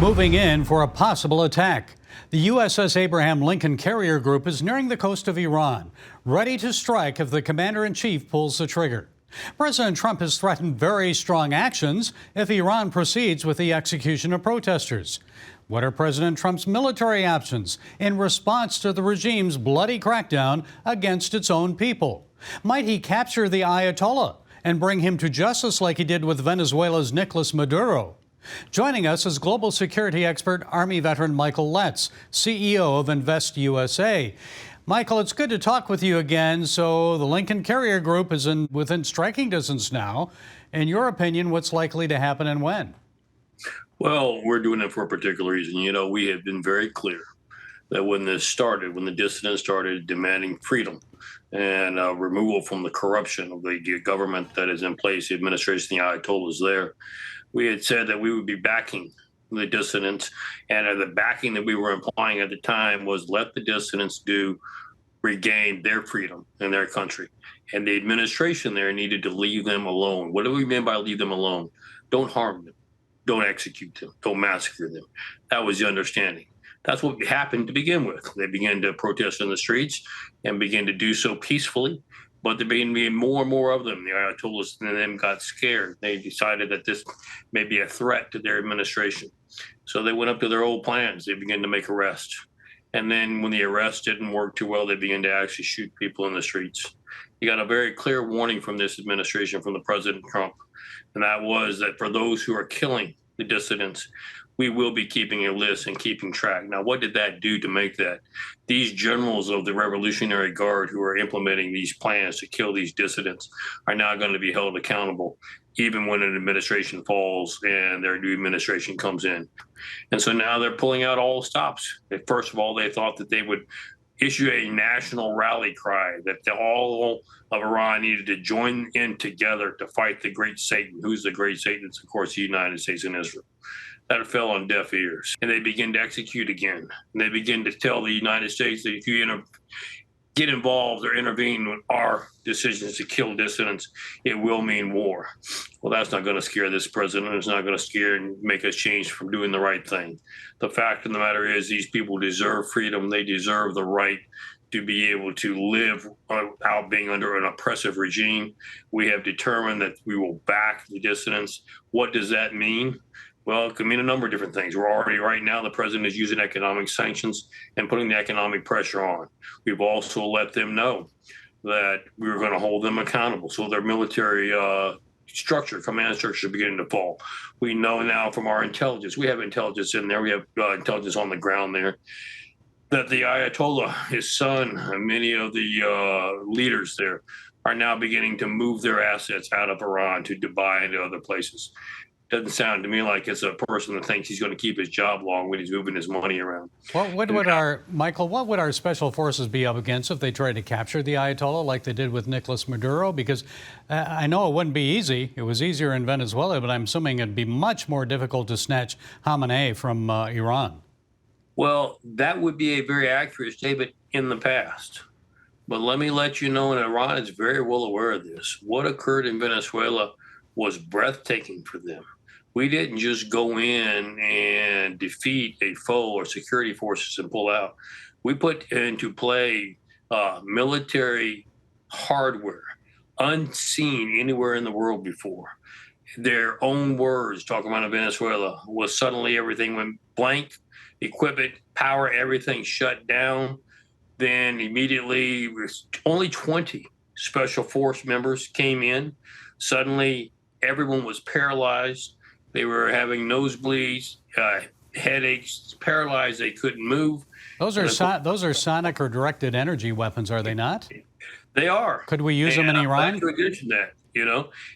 moving in for a possible attack. The USS Abraham Lincoln Carrier Group is nearing the coast of Iran, ready to strike if the commander-in-chief pulls the trigger. President Trump has threatened very strong actions if Iran proceeds with the execution of protesters. What are President Trump's military options in response to the regime's bloody crackdown against its own people? Might he capture the Ayatollah and bring him to justice like he did with Venezuela's Nicolas Maduro? Joining us is global security expert, Army veteran Michael Letts, CEO of Invest USA. Michael, it's good to talk with you again. So the Lincoln Carrier Group is within striking distance now. In your opinion, what's likely to happen and when? Well, we're doing it for a particular reason. You know, we have been very clear that when this started, when the dissidents started demanding freedom and removal from the corruption of the government that is in place, the administration, the Ayatollah is there, we had said that we would be backing the dissidents, and the backing that we were implying at the time was let the dissidents regain their freedom in their country. And the administration there needed to leave them alone. What do we mean by leave them alone? Don't harm them. Don't execute them. Don't massacre them. That was the understanding. That's what happened to begin with. They began to protest in the streets and began to do so peacefully. But there began to be more and more of them. The Ayatollahs and them got scared. They decided that this may be a threat to their administration. So they went up to their old plans. They began to make arrests. And then when the arrests didn't work too well, they began to actually shoot people in the streets. You got a very clear warning from this administration, from the President Trump. And that was that for those who are killing the dissidents, we will be keeping a list and keeping track. Now, what did that do to make that? These generals of the Revolutionary Guard who are implementing these plans to kill these dissidents are now going to be held accountable, even when an administration falls and their new administration comes in. And so now they're pulling out all stops. First of all, they thought that they would issue a national rally cry that all of Iran needed to join in together to fight the great Satan. Who's the great Satan? It's, of course, the United States and Israel. That fell on deaf ears. And they begin to execute again. And they begin to tell the United States that if you get involved or intervene with our decisions to kill dissidents, it will mean war. Well, that's not going to scare this president. It's not going to scare and make us change from doing the right thing. The fact of the matter is these people deserve freedom. They deserve the right to be able to live without being under an oppressive regime. We have determined that we will back the dissidents. What does that mean? Well, it could mean a number of different things. We're already, right now, the president is using economic sanctions and putting the economic pressure on. We've also let them know that we were going to hold them accountable. So their military command structure is beginning to fall. We know now from our intelligence, we have intelligence in there, we have intelligence on the ground there, that the Ayatollah, his son, and many of the leaders there are now beginning to move their assets out of Iran to Dubai and to other places. Doesn't sound to me like it's a person that thinks he's going to keep his job long when he's moving his money around. What would our special forces be up against if they tried to capture the Ayatollah like they did with Nicolas Maduro? Because I know it wouldn't be easy. It was easier in Venezuela, but I'm assuming it'd be much more difficult to snatch Khamenei from Iran. Well, that would be a very accurate statement in the past. But let me let you know, and Iran is very well aware of this. What occurred in Venezuela was breathtaking for them. We didn't just go in and defeat a foe or security forces and pull out. We put into play military hardware unseen anywhere in the world before. Their own words, talking about Venezuela, was suddenly everything went blank, equipment, power, everything shut down. Then immediately, only 20 special force members came in. Suddenly, everyone was paralyzed. They were having nosebleeds, headaches, paralyzed. They couldn't move. Those are sonic or directed energy weapons, are they not? They are. Could we use them in Iran? To mention that,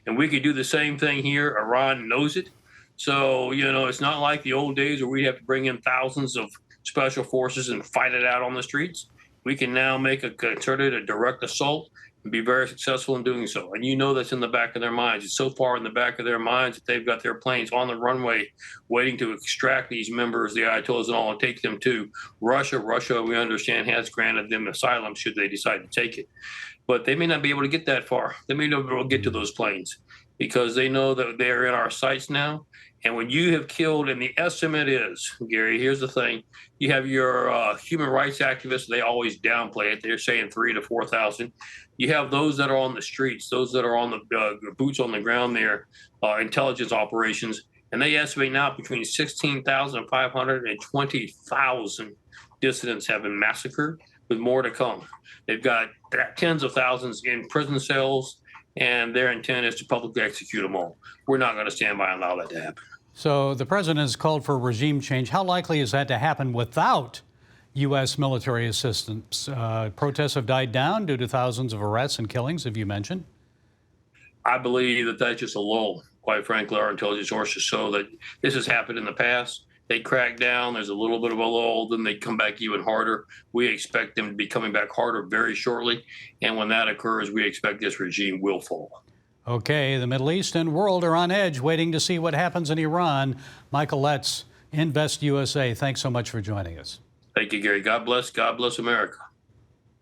and we could do the same thing here. Iran knows it. So, it's not like the old days where we have to bring in thousands of special forces and fight it out on the streets. We can now make a direct assault and be very successful in doing so. And that's in the back of their minds. It's so far in the back of their minds that they've got their planes on the runway waiting to extract these members, the Ayatollahs and all, and take them to Russia. Russia, we understand, has granted them asylum should they decide to take it. But they may not be able to get that far. They may not be able to get to those planes. because they know that they're in our sights now. And when you have killed, and the estimate is, Gary, here's the thing: you have your human rights activists; they always downplay it. They're saying 3,000 to 4,000. You have those that are on the streets, those that are on the boots on the ground there, intelligence operations, and they estimate now between 16,500 and 20,000 dissidents have been massacred, with more to come. They've got tens of thousands in prison cells, and their intent is to publicly execute them all. We're not going to stand by and allow that to happen. So the president has called for regime change. How likely is that to happen without U.S. military assistance? Protests have died down due to thousands of arrests and killings, as you mentioned. I believe that that's just a lull. Quite frankly, our intelligence sources show that this has happened in the past. They crack down, there's a little bit of a lull, then they come back even harder. We expect them to be coming back harder very shortly. And when that occurs, we expect this regime will fall. Okay, the Middle East and world are on edge, waiting to see what happens in Iran. Michael Letts, Invest USA, thanks so much for joining us. Thank you, Gary. God bless America.